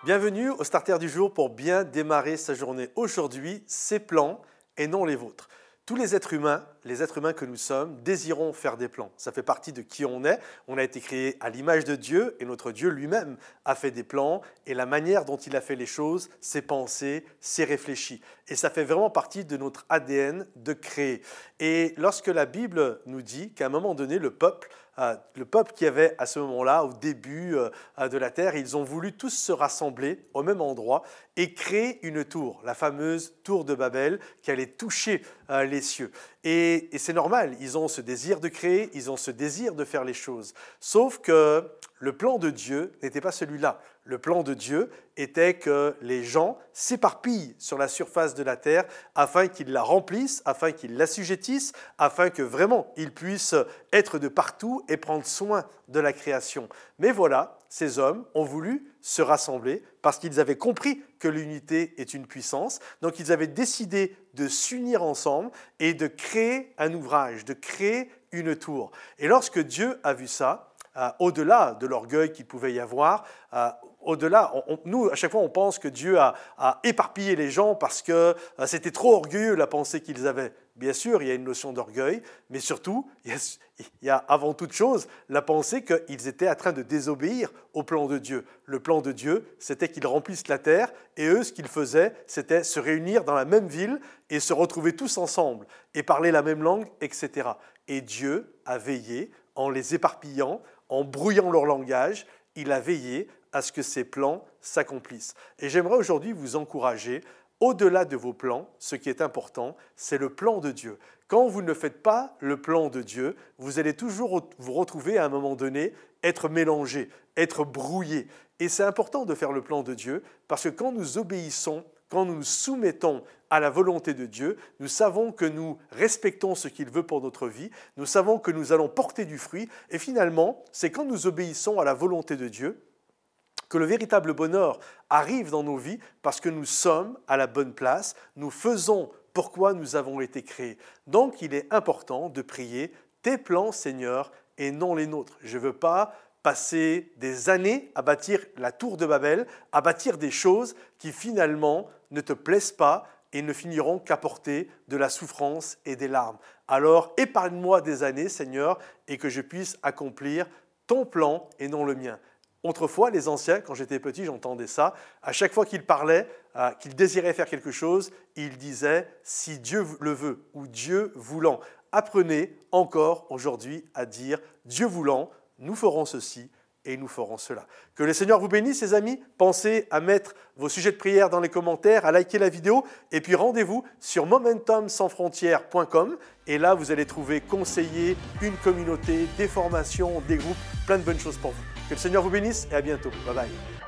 Bienvenue au Starter du jour pour bien démarrer sa journée. Aujourd'hui, ses plans et non les vôtres. Tous les êtres humains que nous sommes, désirons faire des plans. Ça fait partie de qui on est. On a été créé à l'image de Dieu et notre Dieu lui-même a fait des plans et la manière dont il a fait les choses, c'est pensé, c'est réfléchi. Et ça fait vraiment partie de notre ADN de créer. Et lorsque la Bible nous dit qu'à un moment donné, le peuple qui avait à ce moment-là, au début de la terre, ils ont voulu tous se rassembler au même endroit et créer une tour, la fameuse tour de Babel qui allait toucher les cieux. Et c'est normal, ils ont ce désir de créer, ils ont ce désir de faire les choses. Sauf que le plan de Dieu n'était pas celui-là. Le plan de Dieu était que les gens s'éparpillent sur la surface de la terre afin qu'ils la remplissent, afin qu'ils l'assujettissent, afin que vraiment ils puissent être de partout et prendre soin de la création. Mais voilà, ces hommes ont voulu se rassembler parce qu'ils avaient compris que l'unité est une puissance. Donc ils avaient décidé de s'unir ensemble et de créer un ouvrage, de créer une tour. Et lorsque Dieu a vu ça, au-delà de l'orgueil qu'il pouvait y avoir, au-delà, nous, à chaque fois, on pense que Dieu a éparpillé les gens parce que c'était trop orgueilleux la pensée qu'ils avaient. Bien sûr, il y a une notion d'orgueil, mais surtout, il y a avant toute chose la pensée qu'ils étaient en train de désobéir au plan de Dieu. Le plan de Dieu, c'était qu'ils remplissent la terre, et eux, ce qu'ils faisaient, c'était se réunir dans la même ville et se retrouver tous ensemble, et parler la même langue, etc. Et Dieu a veillé en les éparpillant, en brouillant leur langage, il a veillé à ce que ces plans s'accomplissent. Et j'aimerais aujourd'hui vous encourager, au-delà de vos plans, ce qui est important, c'est le plan de Dieu. Quand vous ne faites pas le plan de Dieu, vous allez toujours vous retrouver à un moment donné, être mélangé, être brouillé. Et c'est important de faire le plan de Dieu, parce que quand nous obéissons, quand nous nous soumettons à la volonté de Dieu, nous savons que nous respectons ce qu'il veut pour notre vie, nous savons que nous allons porter du fruit, et finalement, c'est quand nous obéissons à la volonté de Dieu que le véritable bonheur arrive dans nos vies parce que nous sommes à la bonne place, nous faisons pourquoi nous avons été créés. Donc, il est important de prier « Tes plans, Seigneur, et non les nôtres ». Je ne veux pas passer des années à bâtir la tour de Babel, à bâtir des choses qui finalement ne te plaisent pas et ne finiront qu'apporter de la souffrance et des larmes. Alors, épargne-moi des années, Seigneur, et que je puisse accomplir ton plan et non le mien. Autrefois, les anciens, quand j'étais petit, j'entendais ça. À chaque fois qu'ils parlaient, qu'ils désiraient faire quelque chose, ils disaient « si Dieu le veut » ou « Dieu voulant ». Apprenez encore aujourd'hui à dire « Dieu voulant, nous ferons ceci et nous ferons cela ». Que le Seigneur vous bénisse, les amis. Pensez à mettre vos sujets de prière dans les commentaires, à liker la vidéo. Et puis rendez-vous sur momentumsansfrontières.com. Et là, vous allez trouver conseillers, une communauté, des formations, des groupes, plein de bonnes choses pour vous. Que le Seigneur vous bénisse et à bientôt. Bye bye.